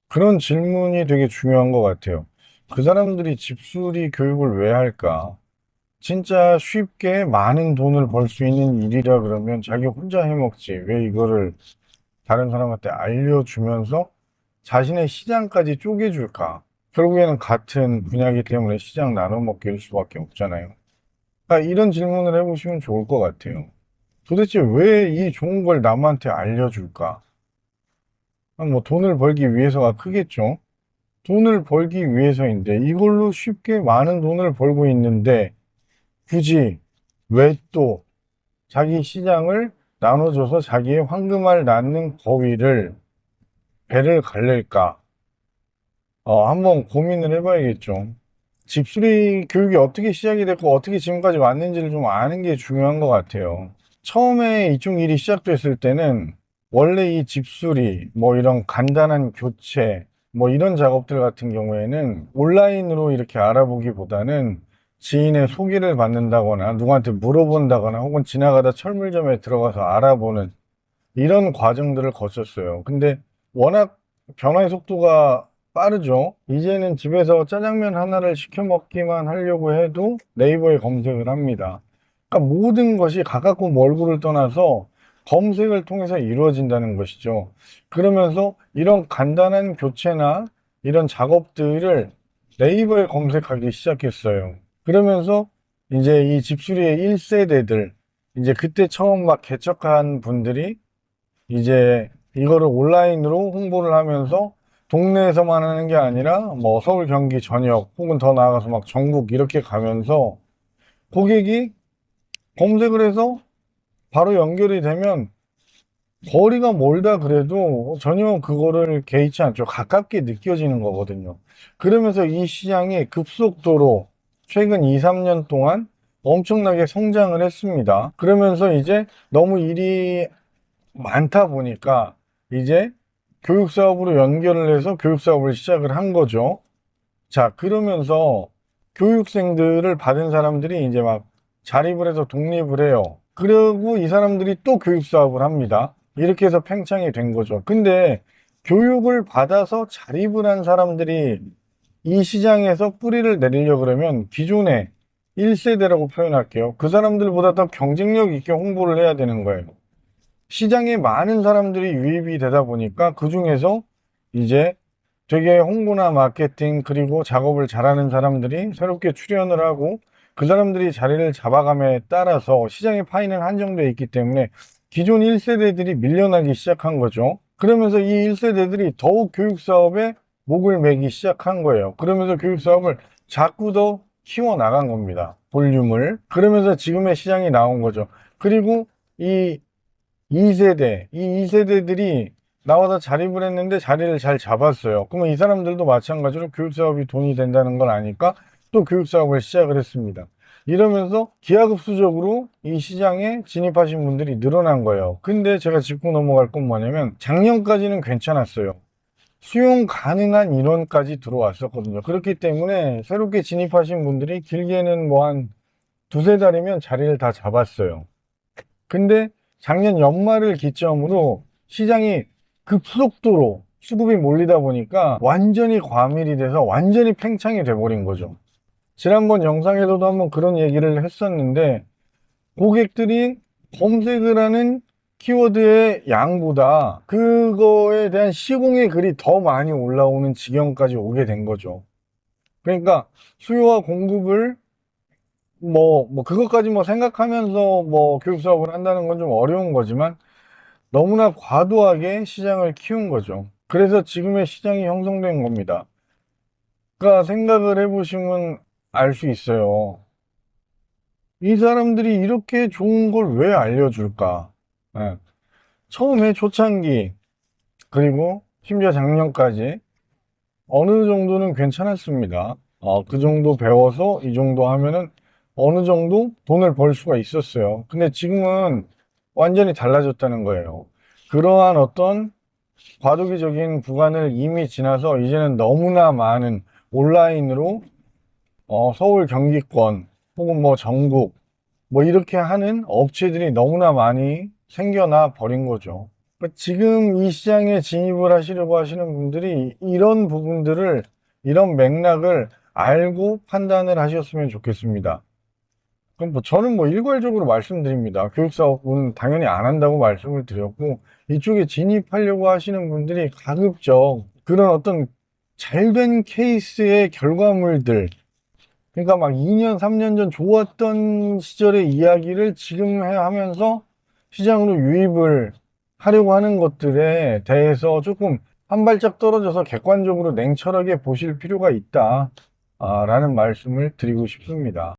그런 질문이 되게 중요한 것 같아요. 그 사람들이 집수리 교육을 왜 할까? 진짜 쉽게 많은 돈을 벌 수 있는 일이라 그러면 자기 혼자 해먹지. 왜 이거를 다른 사람한테 알려주면서 자신의 시장까지 쪼개줄까? 결국에는 같은 분야이기 때문에 시장 나눠 먹기일 수밖에 없잖아요. 그러니까 이런 질문을 해보시면 좋을 것 같아요. 도대체 왜 이 좋은 걸 남한테 알려줄까? 뭐 돈을 벌기 위해서가 크겠죠. 돈을 벌기 위해서인데 이걸로 쉽게 많은 돈을 벌고 있는데 굳이 왜 또 자기 시장을 나눠줘서 자기의 황금알 낳는 거위를 배를 갈릴까? 한번 고민을 해봐야겠죠. 집수리 교육이 어떻게 시작이 됐고 어떻게 지금까지 왔는지를 좀 아는 게 중요한 것 같아요. 처음에 이쪽 일이 시작됐을 때는 원래 이 집수리, 뭐 이런 간단한 교체, 뭐 이런 작업들 같은 경우에는 온라인으로 이렇게 알아보기보다는 지인의 소개를 받는다거나 누구한테 물어본다거나 혹은 지나가다 철물점에 들어가서 알아보는 이런 과정들을 거쳤어요. 근데 워낙 변화의 속도가 빠르죠. 이제는 집에서 짜장면 하나를 시켜 먹기만 하려고 해도 네이버에 검색을 합니다. 그러니까 모든 것이 가깝고 멀고를 떠나서 검색을 통해서 이루어진다는 것이죠. 그러면서 이런 간단한 교체나 이런 작업들을 네이버에 검색하기 시작했어요. 그러면서 이제 이 집수리의 1세대들, 이제 그때 처음 막 개척한 분들이 이제 이거를 온라인으로 홍보를 하면서 동네에서만 하는 게 아니라 뭐 서울, 경기 전역 혹은 더 나아가서 막 전국 이렇게 가면서 고객이 검색을 해서 바로 연결이 되면 거리가 멀다 그래도 전혀 그거를 개의치 않죠. 가깝게 느껴지는 거거든요. 그러면서 이 시장이 급속도로 최근 2, 3년 동안 엄청나게 성장을 했습니다. 그러면서 이제 너무 일이 많다 보니까 이제 교육 사업으로 연결을 해서 교육 사업을 시작을 한 거죠. 자, 그러면서 교육생들을 받은 사람들이 이제 막 자립을 해서 독립을 해요. 그리고 이 사람들이 또 교육 사업을 합니다. 이렇게 해서 팽창이 된 거죠. 근데 교육을 받아서 자립을 한 사람들이 이 시장에서 뿌리를 내리려고 그러면 기존의 1세대라고 표현할게요. 그 사람들보다 더 경쟁력 있게 홍보를 해야 되는 거예요. 시장에 많은 사람들이 유입이 되다 보니까 그 중에서 이제 되게 홍보나 마케팅 그리고 작업을 잘하는 사람들이 새롭게 출연을 하고 그 사람들이 자리를 잡아감에 따라서 시장의 파이는 한정되어 있기 때문에 기존 1세대들이 밀려나기 시작한 거죠. 그러면서 이 1세대들이 더욱 교육 사업에 목을 매기 시작한 거예요. 그러면서 교육 사업을 자꾸 더 키워 나간 겁니다. 볼륨을. 그러면서 지금의 시장이 나온 거죠. 그리고 이 2세대, 이 2세대들이 나와서 자립을 했는데 자리를 잘 잡았어요. 그러면 이 사람들도 마찬가지로 교육사업이 돈이 된다는 걸 아니까 또 교육사업을 시작을 했습니다. 이러면서 기하급수적으로 이 시장에 진입하신 분들이 늘어난 거예요. 근데 제가 짚고 넘어갈 건 뭐냐면 작년까지는 괜찮았어요. 수용 가능한 인원까지 들어왔었거든요. 그렇기 때문에 새롭게 진입하신 분들이 길게는 뭐 한 두세 달이면 자리를 다 잡았어요. 근데 작년 연말을 기점으로 시장이 급속도로 수급이 몰리다 보니까 완전히 과밀이 돼서 완전히 팽창이 돼버린 거죠. 지난번 영상에서도 한번 그런 얘기를 했었는데 고객들이 검색을 하는 키워드의 양보다 그거에 대한 시공의 글이 더 많이 올라오는 지경까지 오게 된 거죠. 그러니까 수요와 공급을 그것까지 생각하면서 교육 사업을 한다는 건 좀 어려운 거지만 너무나 과도하게 시장을 키운 거죠. 그래서 지금의 시장이 형성된 겁니다. 그러니까 생각을 해보시면 알 수 있어요. 이 사람들이 이렇게 좋은 걸 왜 알려줄까? 예. 처음에 초창기, 그리고 심지어 작년까지 어느 정도는 괜찮았습니다. 그 정도 배워서 이 정도 하면은 어느 정도 돈을 벌 수가 있었어요. 근데 지금은 완전히 달라졌다는 거예요. 그러한 어떤 과도기적인 구간을 이미 지나서 이제는 너무나 많은 온라인으로 서울 경기권 혹은 뭐 전국 뭐 이렇게 하는 업체들이 너무나 많이 생겨나 버린 거죠. 지금 이 시장에 진입을 하시려고 하시는 분들이 이런 부분들을, 이런 맥락을 알고 판단을 하셨으면 좋겠습니다. 그럼 저는 일괄적으로 말씀드립니다. 교육사업은 당연히 안 한다고 말씀을 드렸고, 이쪽에 진입하려고 하시는 분들이 가급적 그런 어떤 잘된 케이스의 결과물들, 그러니까 막 2년, 3년 전 좋았던 시절의 이야기를 지금 하면서 시장으로 유입을 하려고 하는 것들에 대해서 조금 한 발짝 떨어져서 객관적으로 냉철하게 보실 필요가 있다, 라는 말씀을 드리고 싶습니다.